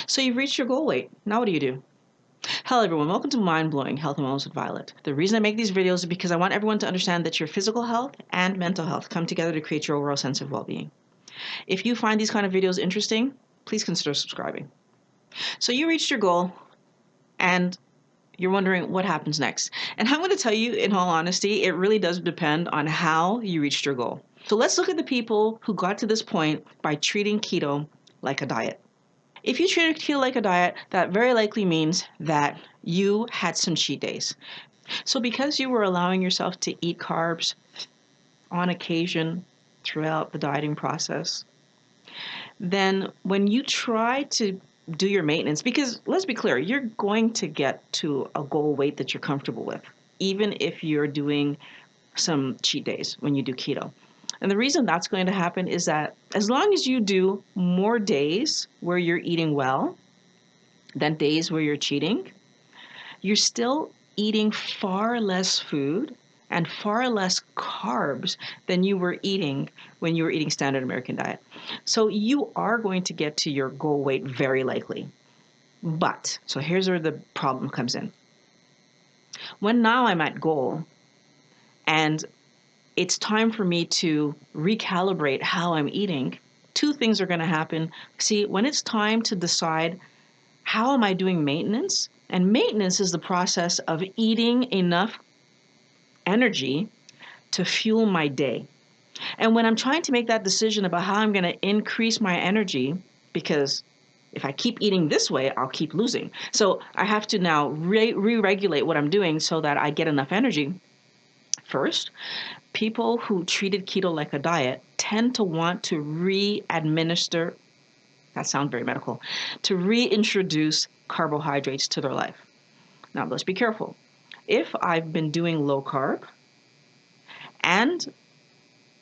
So you've reached your goal weight. Now what do you do? Hello everyone, welcome to Mind Blowing Health and Wellness with Violet. The reason I make these videos is because I want everyone to understand that your physical health and mental health come together to create your overall sense of well-being. If you find these kind of videos interesting, please consider subscribing. So you reached your goal and you're wondering what happens next. And I'm going to tell you, in all honesty, it really does depend on how you reached your goal. So let's look at the people who got to this point by treating keto like a diet. If you treat keto like a diet, that very likely means that you had some cheat days. So because you were allowing yourself to eat carbs on occasion throughout the dieting process, then when you try to do your maintenance, because let's be clear, you're going to get to a goal weight that you're comfortable with, even if you're doing some cheat days when you do keto. And the reason that's going to happen is that as long as you do more days where you're eating well than days where you're cheating, you're still eating far less food and far less carbs than you were eating when you were eating standard American diet. So you are going to get to your goal weight very likely. But, so here's where the problem comes in. When now I'm at goal and it's time for me to recalibrate how I'm eating, two things are going to happen. See, when it's time to decide how am I doing maintenance, and maintenance is the process of eating enough energy to fuel my day. And when I'm trying to make that decision about how I'm going to increase my energy, because if I keep eating this way, I'll keep losing. So I have to now re-regulate what I'm doing so that I get enough energy. First, people who treated keto like a diet tend to want to re-administer, that sounds very medical, to reintroduce carbohydrates to their life. Now, let's be careful. If I've been doing low carb, and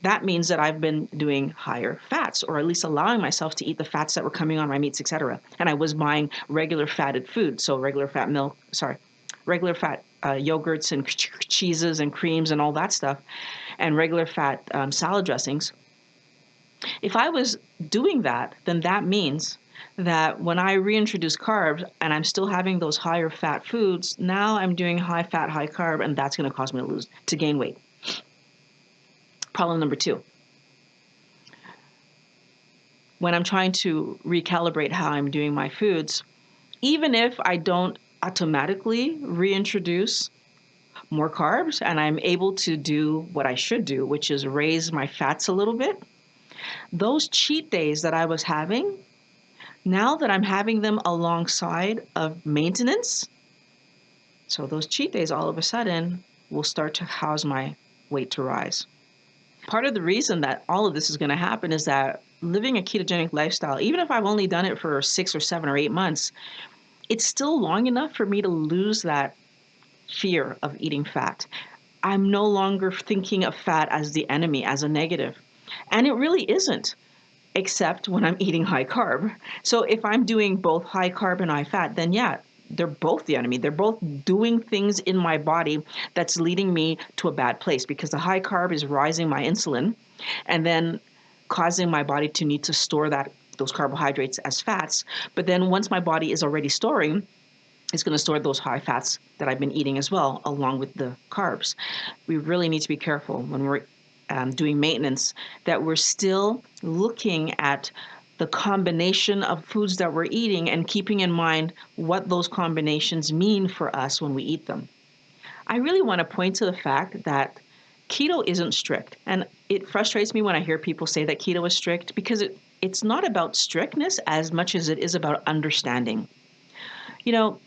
that means that I've been doing higher fats, or at least allowing myself to eat the fats that were coming on my meats, etc. And I was buying regular fatted food, so regular fat yogurts and cheeses and creams and all that stuff, and regular fat salad dressings. If I was doing that, then that means that when I reintroduce carbs and I'm still having those higher fat foods, now I'm doing high fat, high carb, and that's going to cause me to gain weight. Problem number two. When I'm trying to recalibrate how I'm doing my foods, even if I don't automatically reintroduce more carbs and I'm able to do what I should do, which is raise my fats a little bit, those cheat days that I was having, now that I'm having them alongside of maintenance, so those cheat days all of a sudden will start to cause my weight to rise. Part of the reason that all of this is going to happen is that living a ketogenic lifestyle, even if I've only done it for 6 or 7 or 8 months, it's still long enough for me to lose that fear of eating fat. I'm no longer thinking of fat as the enemy, as a negative. And it really isn't, except when I'm eating high carb. So if I'm doing both high carb and high fat, then yeah, they're both the enemy. They're both doing things in my body that's leading me to a bad place, because the high carb is rising my insulin and then causing my body to need to store those carbohydrates as fats. But then once my body is already storing, it's going to store those high fats that I've been eating as well, along with the carbs. We really need to be careful when we're doing maintenance that we're still looking at the combination of foods that we're eating and keeping in mind what those combinations mean for us when we eat them. I really want to point to the fact that keto isn't strict. And it frustrates me when I hear people say that keto is strict, because it's not about strictness as much as it is about understanding. You know,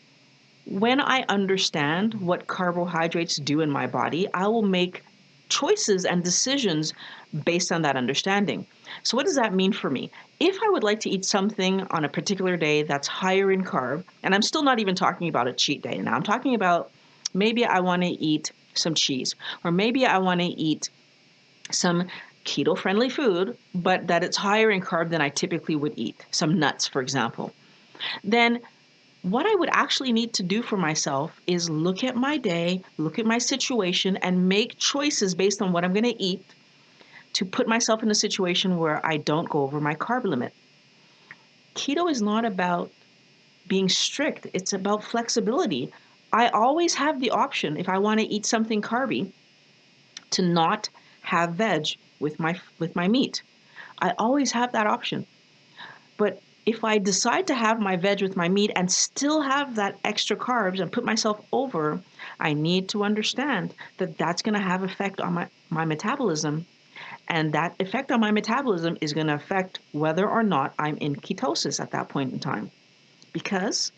when I understand what carbohydrates do in my body, I will make choices and decisions based on that understanding. So what does that mean for me? If I would like to eat something on a particular day that's higher in carb, and I'm still not even talking about a cheat day now, I'm talking about maybe I want to eat some cheese, or maybe I want to eat some keto-friendly food, but that it's higher in carb than I typically would eat, some nuts, for example, then what I would actually need to do for myself is look at my day, look at my situation, and make choices based on what I'm going to eat to put myself in a situation where I don't go over my carb limit. Keto is not about being strict. It's about flexibility. I always have the option, if I want to eat something carby, to not have veg with my meat. I always have that option. But if I decide to have my veg with my meat and still have that extra carbs and put myself over, I need to understand that that's going to have effect on my metabolism. And that effect on my metabolism is going to affect whether or not I'm in ketosis at that point in time. Because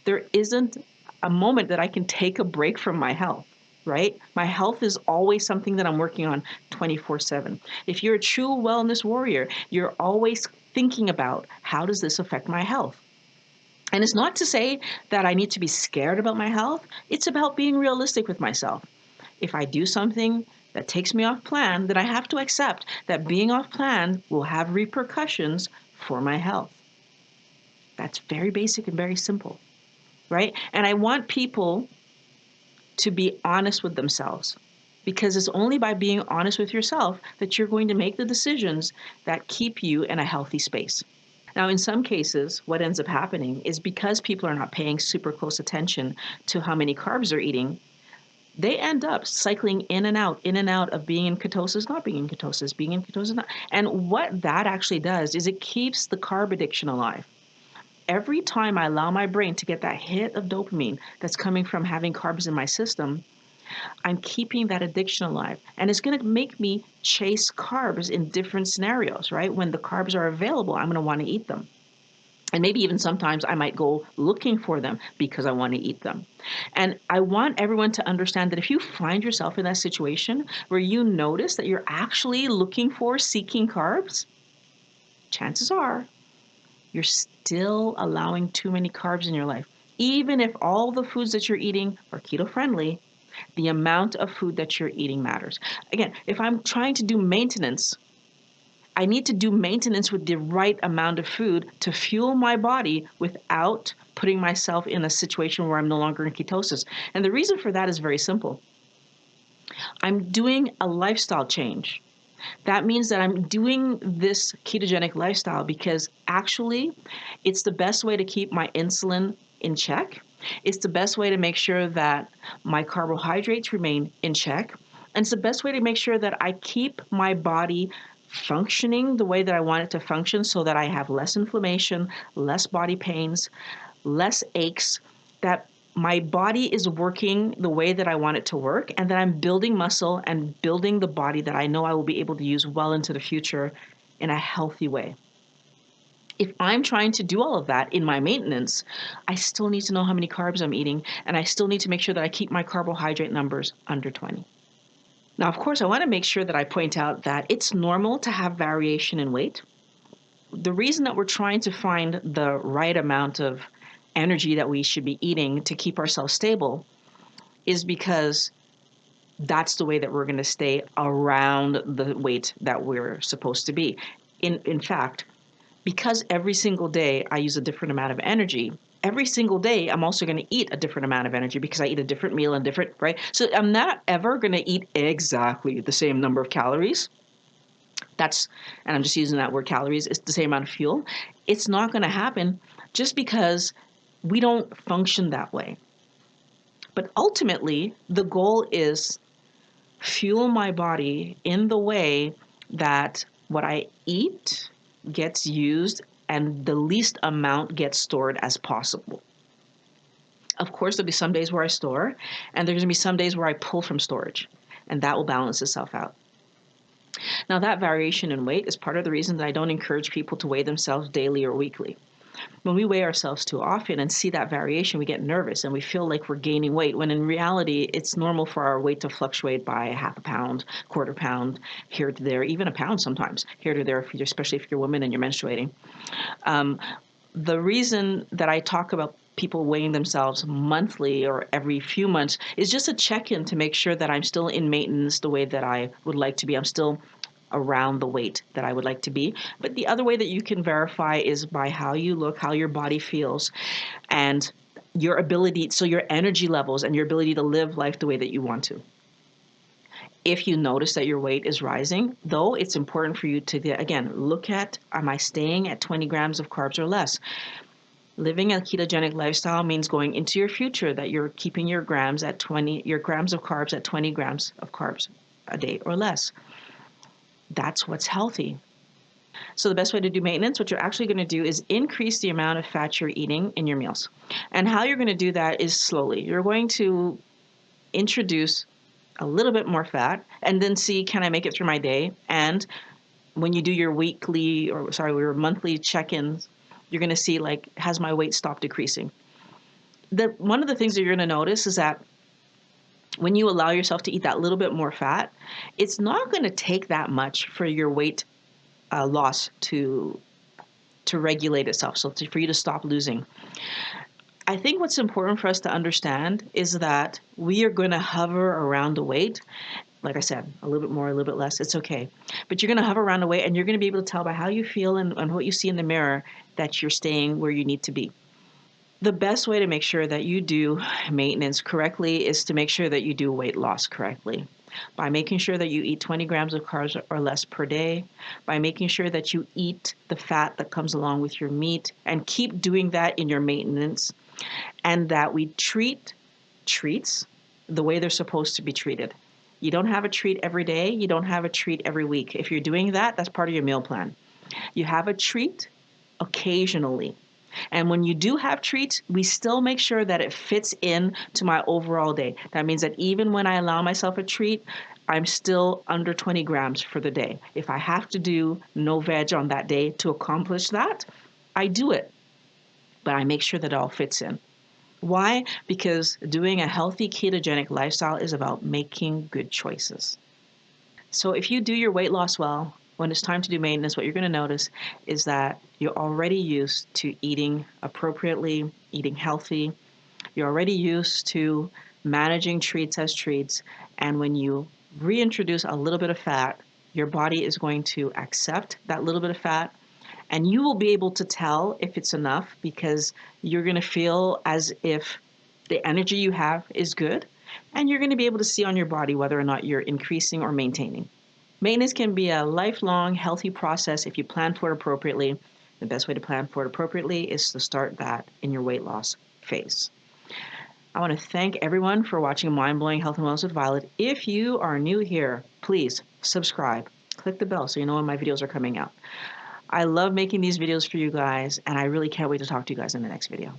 there isn't a moment that I can take a break from my health, right? My health is always something that I'm working on 24/7. If you're a true wellness warrior, you're always thinking about, how does this affect my health? And it's not to say that I need to be scared about my health. It's about being realistic with myself. If I do something that takes me off plan, then I have to accept that being off plan will have repercussions for my health. That's very basic and very simple, right? And I want people to be honest with themselves, because it's only by being honest with yourself that you're going to make the decisions that keep you in a healthy space. Now, in some cases, what ends up happening is because people are not paying super close attention to how many carbs they're eating, they end up cycling in and out of being in ketosis, not being in ketosis, being in ketosis, not. And what that actually does is it keeps the carb addiction alive. Every time I allow my brain to get that hit of dopamine that's coming from having carbs in my system, I'm keeping that addiction alive. And it's going to make me chase carbs in different scenarios, right? When the carbs are available, I'm going to want to eat them. And maybe even sometimes I might go looking for them because I want to eat them. And I want everyone to understand that if you find yourself in that situation where you notice that you're actually seeking carbs, chances are you're still allowing too many carbs in your life. Even if all the foods that you're eating are keto friendly, the amount of food that you're eating matters. Again, if I'm trying to do maintenance, I need to do maintenance with the right amount of food to fuel my body without putting myself in a situation where I'm no longer in ketosis. And the reason for that is very simple. I'm doing a lifestyle change. That means that I'm doing this ketogenic lifestyle because actually it's the best way to keep my insulin in check. It's the best way to make sure that my carbohydrates remain in check. And it's the best way to make sure that I keep my body functioning the way that I want it to function, so that I have less inflammation, less body pains, less aches, that my body is working the way that I want it to work, and that I'm building muscle and building the body that I know I will be able to use well into the future in a healthy way. If I'm trying to do all of that in my maintenance, I still need to know how many carbs I'm eating, and I still need to make sure that I keep my carbohydrate numbers under 20. Now, of course, I want to make sure that I point out that it's normal to have variation in weight. The reason that we're trying to find the right amount of energy that we should be eating to keep ourselves stable is because that's the way that we're going to stay around the weight that we're supposed to be. In fact, because every single day I use a different amount of energy, every single day I'm also going to eat a different amount of energy because I eat a different meal and different, right? So I'm not ever going to eat exactly the same number of calories. And I'm just using that word calories, it's the same amount of fuel. It's not going to happen just because we don't function that way. But ultimately, the goal is fuel my body in the way that what I eat gets used and the least amount gets stored as possible. Of course, there'll be some days where I store, and there's going to be some days where I pull from storage, and that will balance itself out. Now, that variation in weight is part of the reason that I don't encourage people to weigh themselves daily or weekly. When we weigh ourselves too often and see that variation, we get nervous and we feel like we're gaining weight, when in reality, it's normal for our weight to fluctuate by half a pound, quarter pound, here to there, even a pound sometimes, here to there, especially if you're a woman and you're menstruating. The reason that I talk about people weighing themselves monthly or every few months is just a check-in to make sure that I'm still in maintenance the way that I would like to be. I'm still around the weight that I would like to be. But the other way that you can verify is by how you look, how your body feels, and your ability, so your energy levels and your ability to live life the way that you want to. If you notice that your weight is rising, though, it's important for you to, again, look at, am I staying at 20 grams of carbs or less? Living a ketogenic lifestyle means going into your future that you're keeping your grams of carbs at 20 grams of carbs a day or less. That's what's healthy. So the best way to do maintenance, what you're actually going to do is increase the amount of fat you're eating in your meals. And how you're going to do that is slowly. You're going to introduce a little bit more fat and then see, can I make it through my day? And when you do your your monthly check-ins, you're going to see, like, has my weight stopped decreasing? One of the things that you're going to notice is that when you allow yourself to eat that little bit more fat, it's not going to take that much for your weight loss to regulate itself. So for you to stop losing. I think what's important for us to understand is that we are going to hover around the weight. Like I said, a little bit more, a little bit less, it's okay. But you're going to hover around the weight, and you're going to be able to tell by how you feel and what you see in the mirror that you're staying where you need to be. The best way to make sure that you do maintenance correctly is to make sure that you do weight loss correctly. By making sure that you eat 20 grams of carbs or less per day, by making sure that you eat the fat that comes along with your meat, and keep doing that in your maintenance, and that we treat treats the way they're supposed to be treated. You don't have a treat every day. You don't have a treat every week. If you're doing that, that's part of your meal plan. You have a treat occasionally. And when you do have treats, we still make sure that it fits in to my overall day. That means that even when I allow myself a treat, I'm still under 20 grams for the day. If I have to do no veg on that day to accomplish that, I do it. But I make sure that it all fits in. Why? Because doing a healthy ketogenic lifestyle is about making good choices. So if you do your weight loss well, when it's time to do maintenance, what you're going to notice is that you're already used to eating appropriately, eating healthy. You're already used to managing treats as treats. And when you reintroduce a little bit of fat, your body is going to accept that little bit of fat. And you will be able to tell if it's enough, because you're going to feel as if the energy you have is good. And you're going to be able to see on your body whether or not you're increasing or maintaining. Maintenance can be a lifelong, healthy process if you plan for it appropriately. The best way to plan for it appropriately is to start that in your weight loss phase. I want to thank everyone for watching Mind Blowing Health and Wellness with Violet. If you are new here, please subscribe. Click the bell so you know when my videos are coming out. I love making these videos for you guys, and I really can't wait to talk to you guys in the next video.